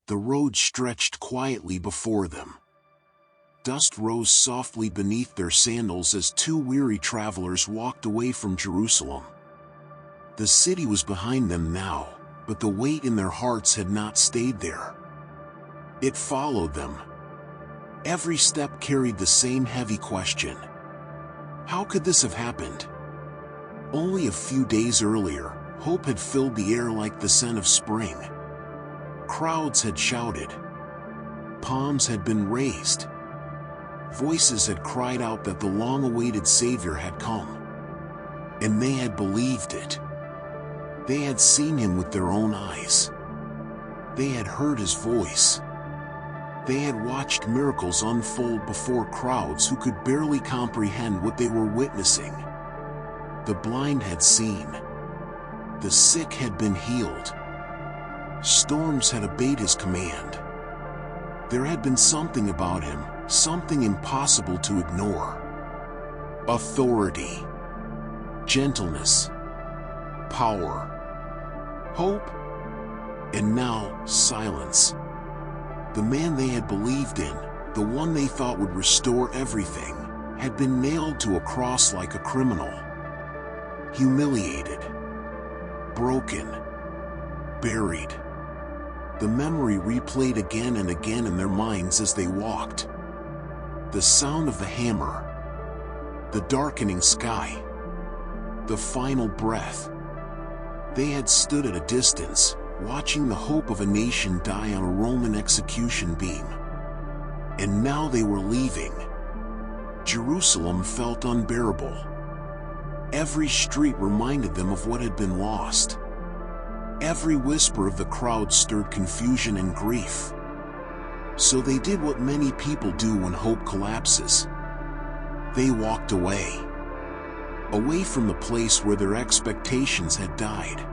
The road stretched quietly before them. Dust rose softly beneath their sandals as two weary travelers walked away from Jerusalem. The city was behind them now, but the weight in their hearts had not stayed there. It followed them. Every step carried the same heavy question. How could this have happened? Only a few days earlier, hope had filled the air like the scent of spring. Crowds had shouted. Palms had been raised. Voices had cried out that the long-awaited Savior had come. And they had believed it. They had seen him with their own eyes. They had heard his voice. They had watched miracles unfold before crowds who could barely comprehend what they were witnessing. The blind had seen. The sick had been healed. Storms had obeyed his command. There had been something about him, something impossible to ignore. Authority, gentleness, power, hope, and now silence. The man they had believed in, the one they thought would restore everything, had been nailed to a cross like a criminal. Humiliated, broken, buried. The memory replayed again and again in their minds as they walked. The sound of the hammer, the darkening sky, the final breath. They had stood at a distance, watching the hope of a nation die on a Roman execution beam. And now they were leaving. Jerusalem felt unbearable. Every street reminded them of what had been lost. Every whisper of the crowd stirred confusion and grief. So they did what many people do when hope collapses. They walked away. Away from the place where their expectations had died.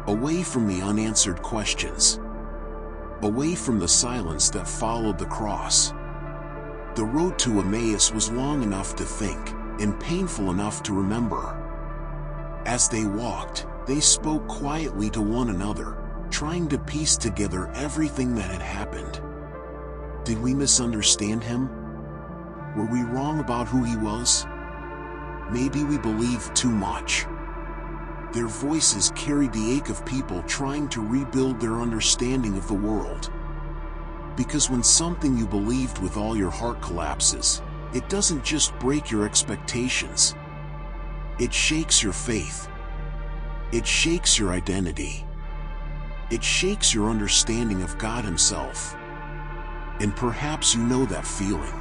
Away from the unanswered questions. Away from the silence that followed the cross. The road to Emmaus was long enough to think, and painful enough to remember. As they walked, they spoke quietly to one another, trying to piece together everything that had happened. Did we misunderstand him? Were we wrong about who he was? Maybe we believed too much. Their voices carried the ache of people trying to rebuild their understanding of the world. Because when something you believed with all your heart collapses, it doesn't just break your expectations. It shakes your faith. It shakes your identity. It shakes your understanding of God Himself. And perhaps you know that feeling.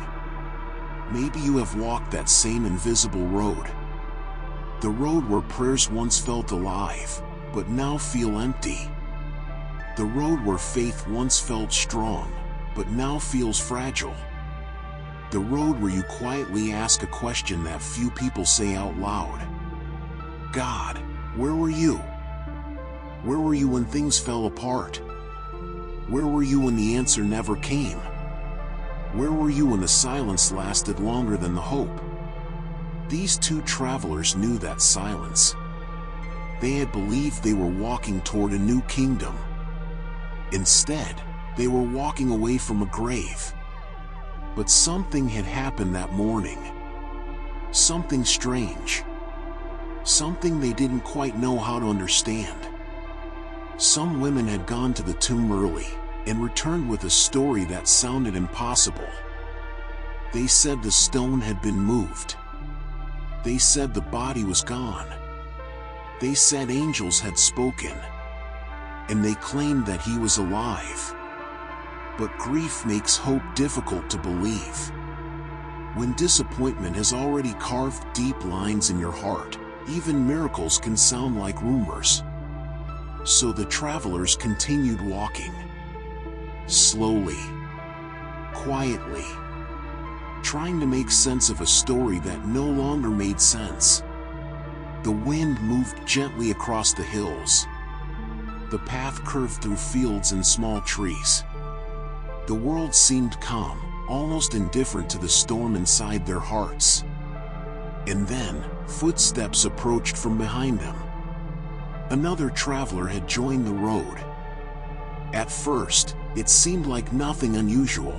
Maybe you have walked that same invisible road. The road where prayers once felt alive, but now feel empty. The road where faith once felt strong, but now feels fragile. The road where you quietly ask a question that few people say out loud. God, where were you? Where were you when things fell apart? Where were you when the answer never came? Where were you when the silence lasted longer than the hope? These two travelers knew that silence. They had believed they were walking toward a new kingdom. Instead, they were walking away from a grave. But something had happened that morning. Something strange. Something they didn't quite know how to understand. Some women had gone to the tomb early and returned with a story that sounded impossible. They said the stone had been moved. They said the body was gone. They said angels had spoken. And they claimed that he was alive. But grief makes hope difficult to believe. When disappointment has already carved deep lines in your heart, even miracles can sound like rumors. So the travelers continued walking. Slowly, quietly, trying to make sense of a story that no longer made sense. The wind moved gently across the hills. The path curved through fields and small trees. The world seemed calm, almost indifferent to the storm inside their hearts. And then, footsteps approached from behind them. Another traveler had joined the road. At first, It seemed like nothing unusual.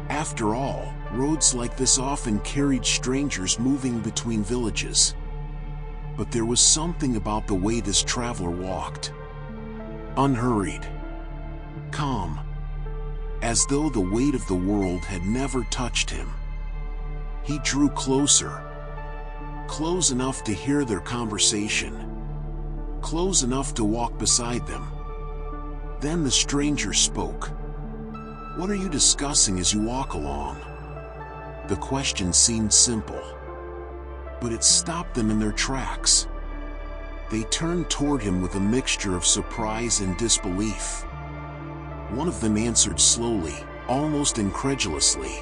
After all, roads like this often carried strangers moving between villages. But there was something about the way this traveler walked. Unhurried. Calm. As though the weight of the world had never touched him. He drew closer. Close enough to hear their conversation. Close enough to walk beside them. Then the stranger spoke. "What are you discussing as you walk along?" The question seemed simple, but it stopped them in their tracks. They turned toward him with a mixture of surprise and disbelief. One of them answered slowly, almost incredulously,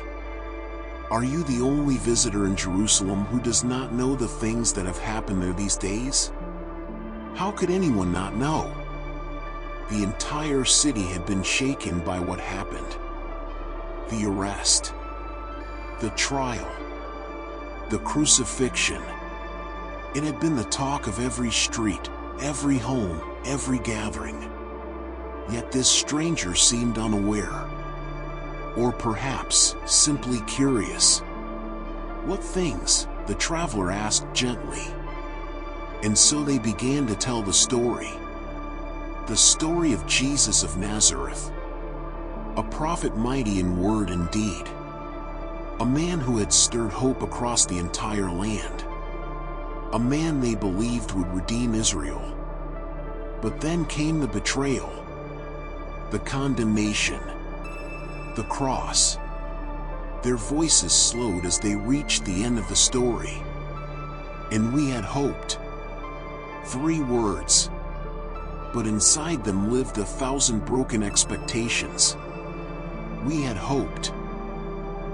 "Are you the only visitor in Jerusalem who does not know the things that have happened there these days?" How could anyone not know? The entire city had been shaken by what happened. The arrest. The trial. The crucifixion. It had been the talk of every street, every home, every gathering. Yet this stranger seemed unaware. Or perhaps simply curious. "What things?" the traveler asked gently. And so they began to tell the story. The story of Jesus of Nazareth. A prophet mighty in word and deed. A man who had stirred hope across the entire land. A man they believed would redeem Israel. But then came the betrayal. The condemnation. The cross. Their voices slowed as they reached the end of the story. "And we had hoped." 3 words. But inside them lived 1,000 broken expectations. We had hoped.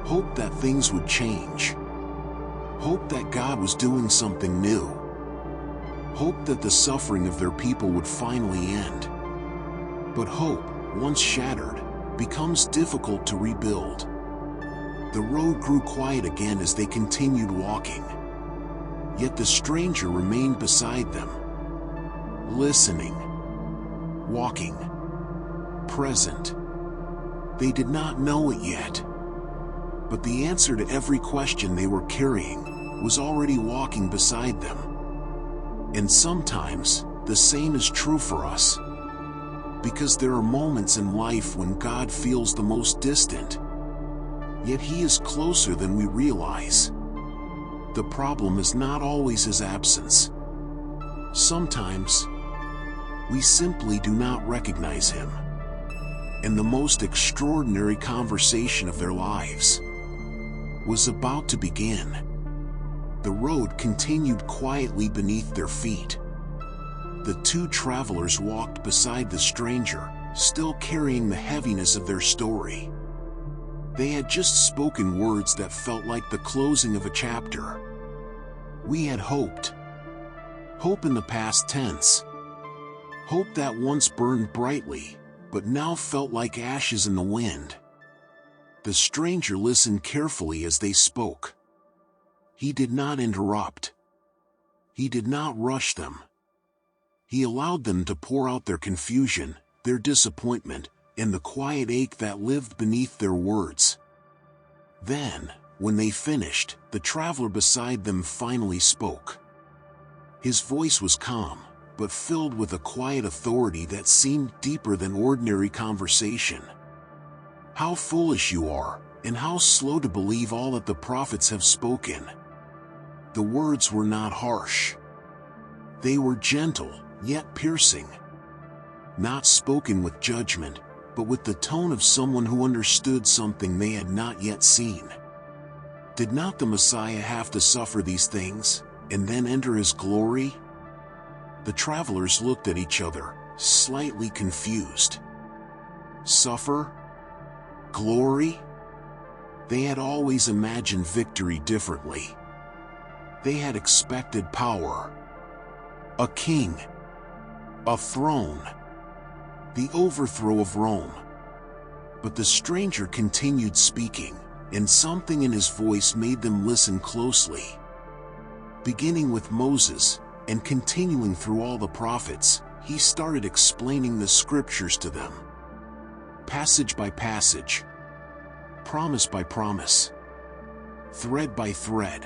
Hope that things would change. Hope that God was doing something new. Hope that the suffering of their people would finally end. But hope, once shattered, becomes difficult to rebuild. The road grew quiet again as they continued walking. Yet the stranger remained beside them. Listening. Walking. Present. They did not know it yet. But the answer to every question they were carrying was already walking beside them. And sometimes, the same is true for us. Because there are moments in life when God feels the most distant. Yet He is closer than we realize. The problem is not always His absence. Sometimes, we simply do not recognize Him. And the most extraordinary conversation of their lives was about to begin. The road continued quietly beneath their feet. The 2 travelers walked beside the stranger, still carrying the heaviness of their story. They had just spoken words that felt like the closing of a chapter. We had hoped. Hope in the past tense. Hope that once burned brightly, but now felt like ashes in the wind. The stranger listened carefully as they spoke. He did not interrupt. He did not rush them. He allowed them to pour out their confusion, their disappointment, and the quiet ache that lived beneath their words. Then, when they finished, the traveler beside them finally spoke. His voice was calm, but filled with a quiet authority that seemed deeper than ordinary conversation. "How foolish you are, and how slow to believe all that the prophets have spoken." The words were not harsh. They were gentle, yet piercing. Not spoken with judgment, but with the tone of someone who understood something they had not yet seen. Did not the Messiah have to suffer these things, and then enter His glory? The travelers looked at each other, slightly confused. Suffer? Glory? They had always imagined victory differently. They had expected power. A king. A throne. The overthrow of Rome. But the stranger continued speaking, and something in his voice made them listen closely. Beginning with Moses, and continuing through all the prophets, he started explaining the scriptures to them. passage by passage, promise by promise, thread by thread.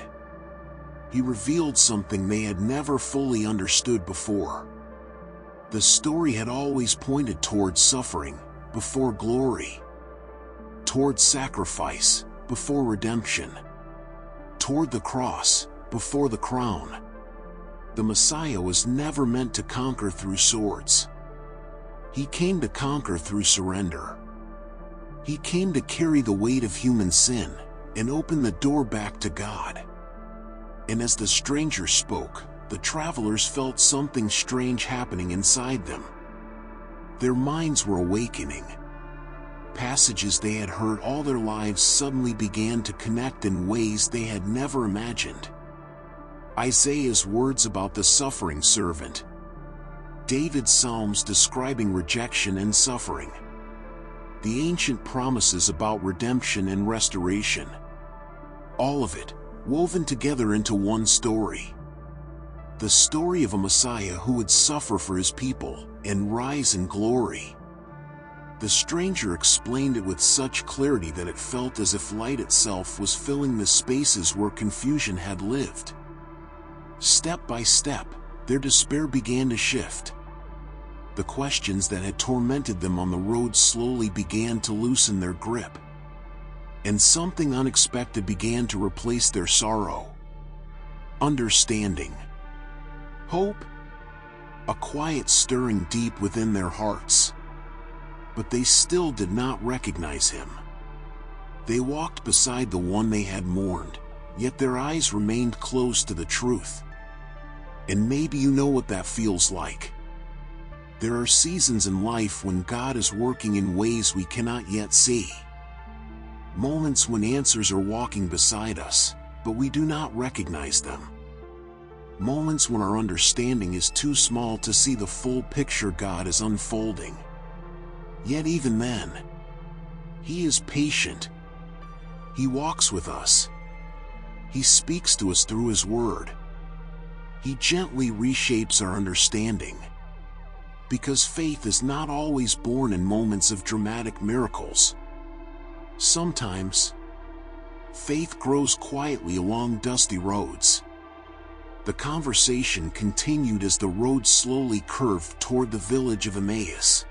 He revealed something they had never fully understood before. The story had always pointed toward suffering before glory, toward sacrifice before redemption, toward the cross before the crown. The Messiah was never meant to conquer through swords. He came to conquer through surrender. He came to carry the weight of human sin and open the door back to God. And as the stranger spoke, the travelers felt something strange happening inside them. Their minds were awakening. Passages they had heard all their lives suddenly began to connect in ways they had never imagined. Isaiah's words about the suffering servant, David's psalms describing rejection and suffering, the ancient promises about redemption and restoration. All of it, woven together into one story. The story of a Messiah who would suffer for his people and rise in glory. The stranger explained it with such clarity that it felt as if light itself was filling the spaces where confusion had lived. Step by step, their despair began to shift. The questions that had tormented them on the road slowly began to loosen their grip. And something unexpected began to replace their sorrow. Understanding. Hope. A quiet stirring deep within their hearts. But they still did not recognize him. They walked beside the one they had mourned, yet their eyes remained closed to the truth. And maybe you know what that feels like. There are seasons in life when God is working in ways we cannot yet see. Moments when answers are walking beside us, but we do not recognize them. Moments when our understanding is too small to see the full picture God is unfolding. Yet even then, He is patient. He walks with us. He speaks to us through His Word. He gently reshapes our understanding. Because faith is not always born in moments of dramatic miracles. Sometimes, faith grows quietly along dusty roads. The conversation continued as the road slowly curved toward the village of Emmaus.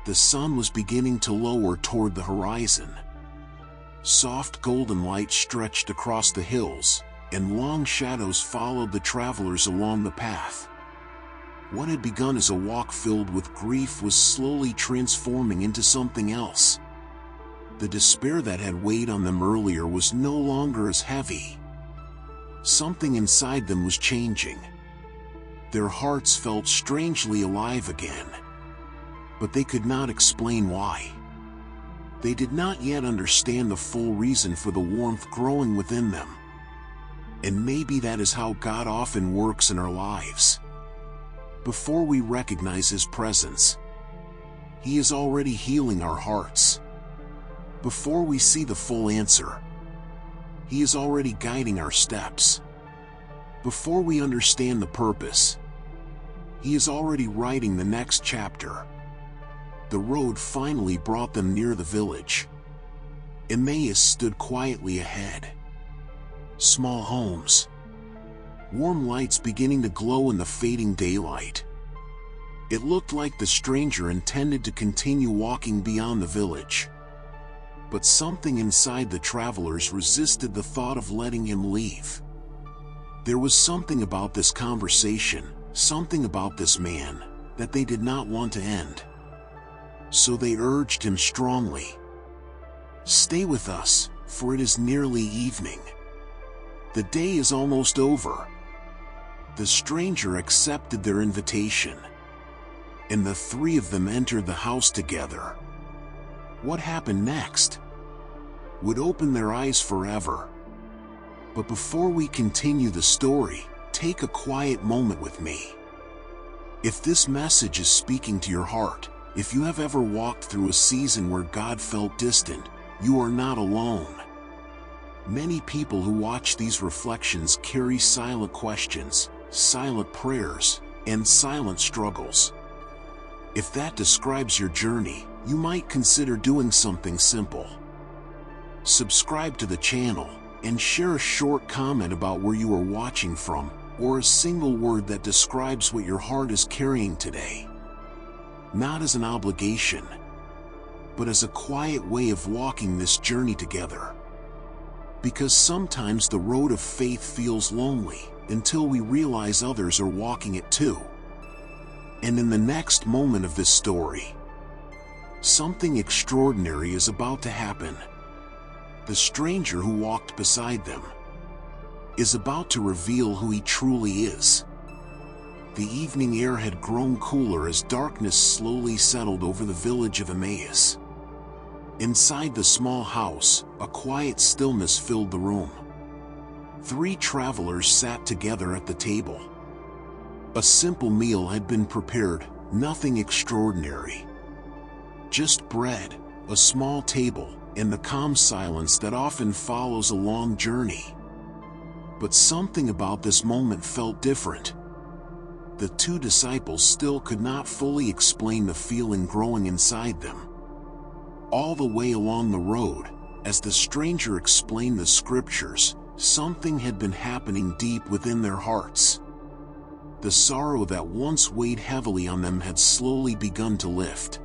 The sun was beginning to lower toward the horizon. Soft golden light stretched across the hills, and long shadows followed the travelers along the path. What had begun as a walk filled with grief was slowly transforming into something else. The despair that had weighed on them earlier was no longer as heavy. Something inside them was changing. Their hearts felt strangely alive again. But they could not explain why. They did not yet understand the full reason for the warmth growing within them. And maybe that is how God often works in our lives. Before we recognize His presence, He is already healing our hearts. Before we see the full answer, He is already guiding our steps. Before we understand the purpose, He is already writing the next chapter. The road finally brought them near the village. Emmaus stood quietly ahead. Small homes. Warm lights beginning to glow in the fading daylight. It looked like the stranger intended to continue walking beyond the village. But something inside the travelers resisted the thought of letting him leave. There was something about this conversation, something about this man, that they did not want to end. So they urged him strongly. "Stay with us, for it is nearly evening. The day is almost over." The stranger accepted their invitation, and the three of them entered the house together. What happened next would open their eyes forever. But before we continue the story, take a quiet moment with me. If this message is speaking to your heart, if you have ever walked through a season where God felt distant, you are not alone. Many people who watch these reflections carry silent questions, silent prayers, and silent struggles. If that describes your journey, you might consider doing something simple. Subscribe to the channel and share a short comment about where you are watching from, or a single word that describes what your heart is carrying today. Not as an obligation, but as a quiet way of walking this journey together. Because sometimes the road of faith feels lonely until we realize others are walking it too. And in the next moment of this story, something extraordinary is about to happen. The stranger who walked beside them is about to reveal who he truly is. The evening air had grown cooler as darkness slowly settled over the village of Emmaus. Inside the small house, a quiet stillness filled the room. 3 travelers sat together at the table. A simple meal had been prepared, nothing extraordinary. Just bread, a small table, and the calm silence that often follows a long journey. But something about this moment felt different. The 2 disciples still could not fully explain the feeling growing inside them. All the way along the road, as the stranger explained the scriptures, something had been happening deep within their hearts. The sorrow that once weighed heavily on them had slowly begun to lift.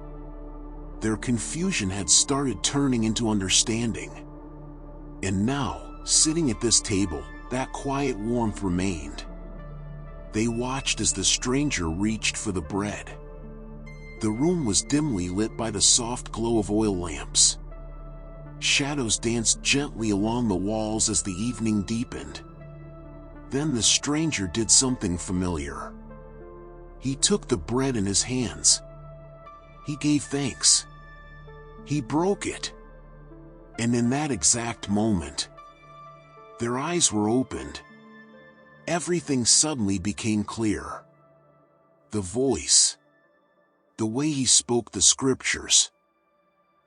Their confusion had started turning into understanding. And now, sitting at this table, that quiet warmth remained. They watched as the stranger reached for the bread. The room was dimly lit by the soft glow of oil lamps. Shadows danced gently along the walls as the evening deepened. Then the stranger did something familiar. He took the bread in his hands. He gave thanks. He broke it. And in that exact moment, their eyes were opened. Everything suddenly became clear. The voice, the way he spoke the scriptures,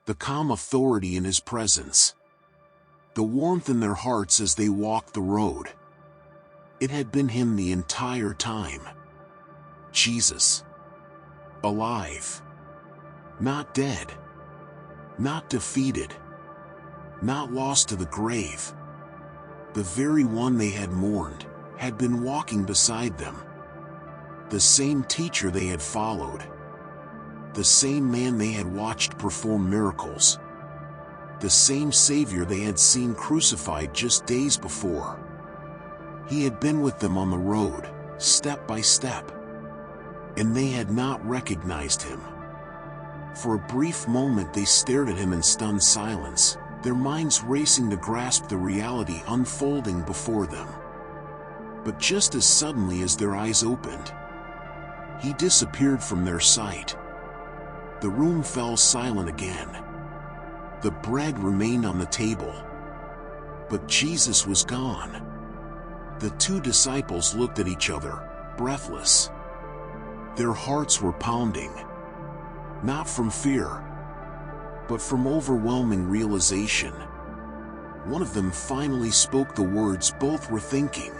the calm authority in his presence, the warmth in their hearts as they walked the road. It had been him the entire time. Jesus. Alive. Not dead. Not defeated. Not lost to the grave. The very one they had mourned had been walking beside them. The same teacher they had followed. The same man they had watched perform miracles. The same Savior they had seen crucified just days before. He had been with them on the road, step by step. And they had not recognized him. For a brief moment they stared at him in stunned silence, their minds racing to grasp the reality unfolding before them. But just as suddenly as their eyes opened, he disappeared from their sight. The room fell silent again. The bread remained on the table. But Jesus was gone. The 2 disciples looked at each other, breathless. Their hearts were pounding. Not from fear, but from overwhelming realization. One of them finally spoke the words both were thinking.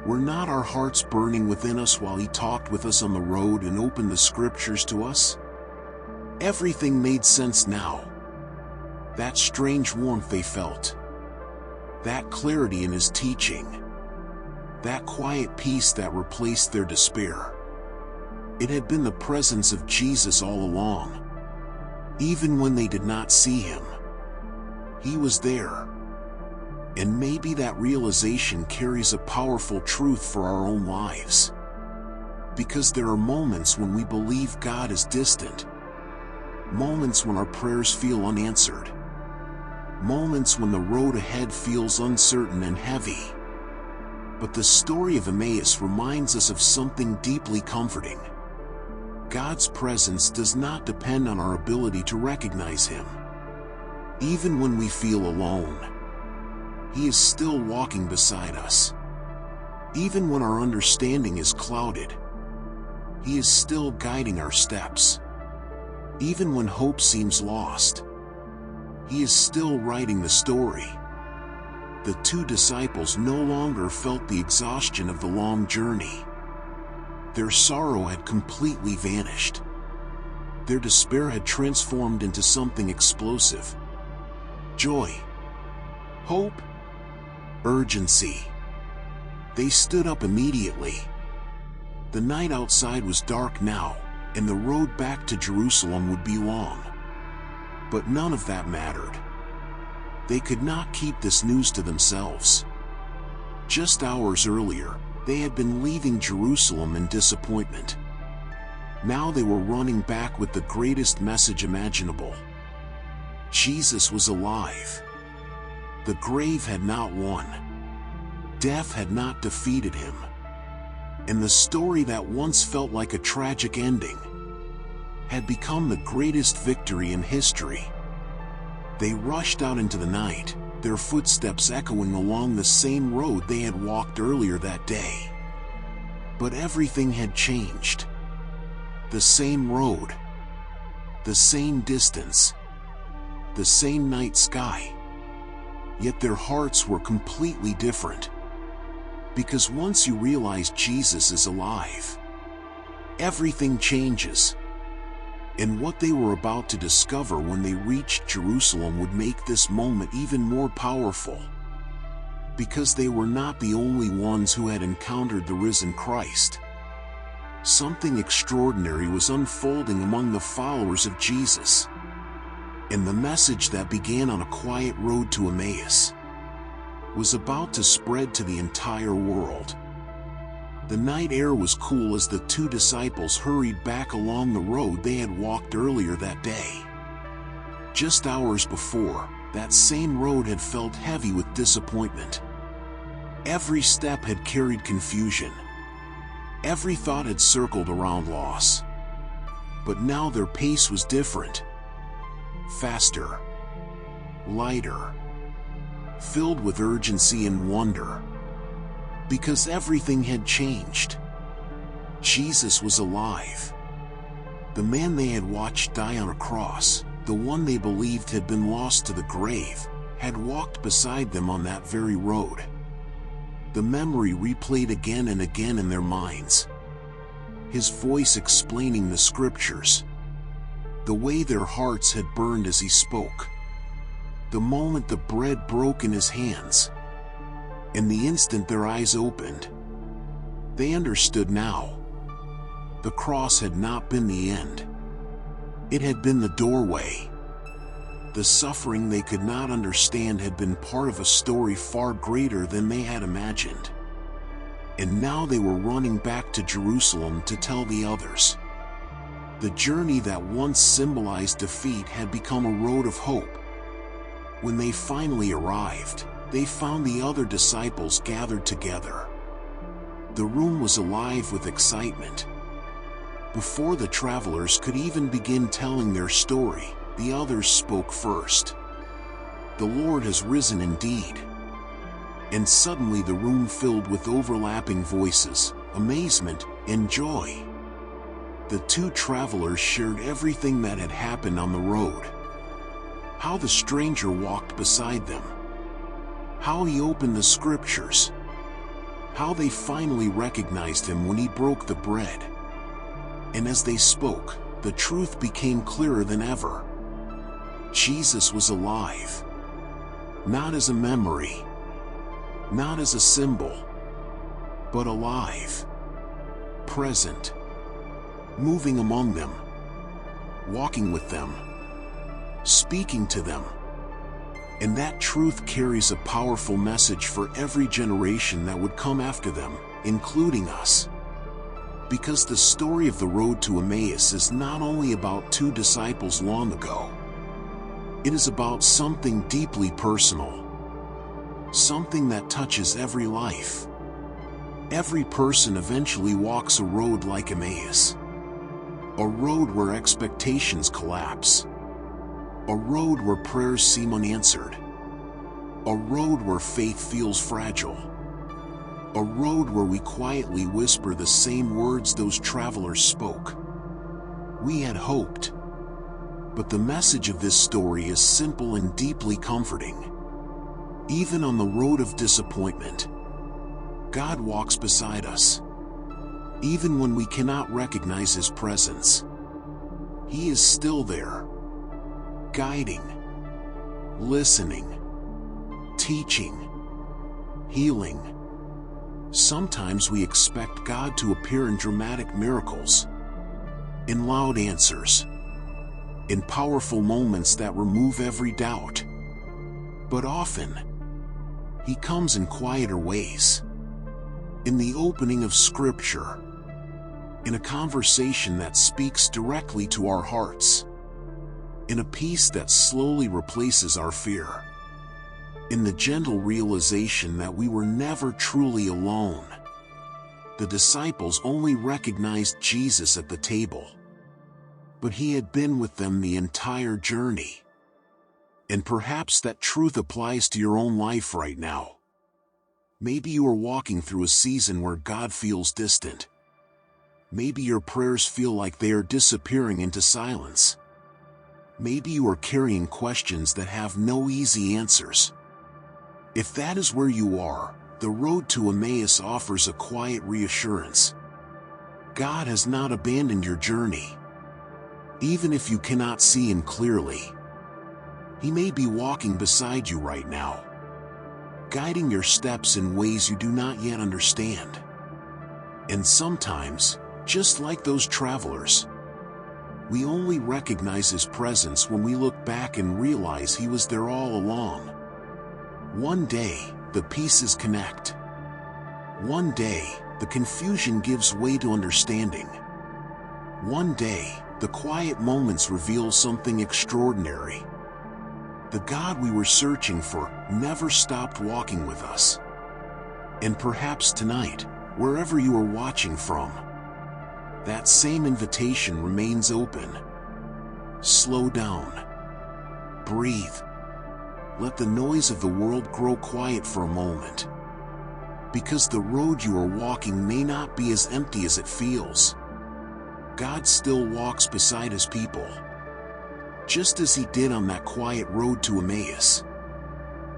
Were not our hearts burning within us while he talked with us on the road and opened the scriptures to us? Everything made sense now. That strange warmth they felt. That clarity in his teaching. That quiet peace that replaced their despair. It had been the presence of Jesus all along. Even when they did not see him, he was there. And maybe that realization carries a powerful truth for our own lives. Because there are moments when we believe God is distant. Moments when our prayers feel unanswered. Moments when the road ahead feels uncertain and heavy. But the story of Emmaus reminds us of something deeply comforting. God's presence does not depend on our ability to recognize him. Even when we feel alone, he is still walking beside us. Even when our understanding is clouded, he is still guiding our steps. Even when hope seems lost, he is still writing the story. The 2 disciples no longer felt the exhaustion of the long journey. Their sorrow had completely vanished. Their despair had transformed into something explosive. Joy, hope, urgency. They stood up immediately. The night outside was dark now, and the road back to Jerusalem would be long. But none of that mattered. They could not keep this news to themselves. Just hours earlier, they had been leaving Jerusalem in disappointment. Now they were running back with the greatest message imaginable. Jesus was alive. The grave had not won. Death had not defeated him. And the story that once felt like a tragic ending had become the greatest victory in history. They rushed out into the night, their footsteps echoing along the same road they had walked earlier that day. But everything had changed. The same road, the same distance, the same night sky. Yet their hearts were completely different. Because once you realize Jesus is alive, everything changes. And what they were about to discover when they reached Jerusalem would make this moment even more powerful. Because they were not the only ones who had encountered the risen Christ. Something extraordinary was unfolding among the followers of Jesus. And the message that began on a quiet road to Emmaus was about to spread to the entire world. The night air was cool as the two disciples hurried back along the road they had walked earlier that day. Just hours before, that same road had felt heavy with disappointment. Every step had carried confusion. Every thought had circled around loss. But now their pace was different. Faster. Lighter. Filled with urgency and wonder. Because everything had changed. Jesus was alive. The man they had watched die on a cross, the one they believed had been lost to the grave, had walked beside them on that very road. The memory replayed again and again in their minds. His voice explaining the scriptures. The way their hearts had burned as he spoke. The moment the bread broke in his hands. And the instant their eyes opened. They understood now. The cross had not been the end. It had been the doorway. The suffering they could not understand had been part of a story far greater than they had imagined. And now they were running back to Jerusalem to tell the others. The journey that once symbolized defeat had become a road of hope. When they finally arrived, they found the other disciples gathered together. The room was alive with excitement. Before the travelers could even begin telling their story, the others spoke first. The Lord has risen indeed. And suddenly the room filled with overlapping voices, amazement, and joy. The two travelers shared everything that had happened on the road. How the stranger walked beside them. How he opened the scriptures. How they finally recognized him when he broke the bread. And as they spoke, the truth became clearer than ever. Jesus was alive. Not as a memory. Not as a symbol. But alive. Present. Moving among them. Walking with them. Speaking to them. And that truth carries a powerful message for every generation that would come after them, including us. Because the story of the road to Emmaus is not only about two disciples long ago. It is about something deeply personal. Something that touches every life. Every person eventually walks a road like Emmaus. A road where expectations collapse. A road where prayers seem unanswered. A road where faith feels fragile. A road where we quietly whisper the same words those travelers spoke. We had hoped. But the message of this story is simple and deeply comforting. Even on the road of disappointment, God walks beside us. Even when we cannot recognize His presence. He is still there, guiding, listening, teaching, healing. Sometimes we expect God to appear in dramatic miracles, in loud answers, in powerful moments that remove every doubt. But often, He comes in quieter ways. In the opening of Scripture, in a conversation that speaks directly to our hearts, in a peace that slowly replaces our fear, in the gentle realization that we were never truly alone. The disciples only recognized Jesus at the table, but He had been with them the entire journey. And perhaps that truth applies to your own life right now. Maybe you are walking through a season where God feels distant. Maybe your prayers feel like they are disappearing into silence. Maybe you are carrying questions that have no easy answers. If that is where you are, the road to Emmaus offers a quiet reassurance. God has not abandoned your journey. Even if you cannot see Him clearly, He may be walking beside you right now, guiding your steps in ways you do not yet understand. And sometimes, just like those travelers, we only recognize His presence when we look back and realize He was there all along. One day, the pieces connect. One day, the confusion gives way to understanding. One day, the quiet moments reveal something extraordinary. The God we were searching for never stopped walking with us. And perhaps tonight, wherever you are watching from, that same invitation remains open. Slow down. Breathe. Let the noise of the world grow quiet for a moment. Because the road you are walking may not be as empty as it feels. God still walks beside His people, just as He did on that quiet road to Emmaus.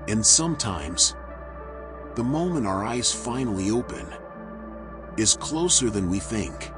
And sometimes, the moment our eyes finally open is closer than we think.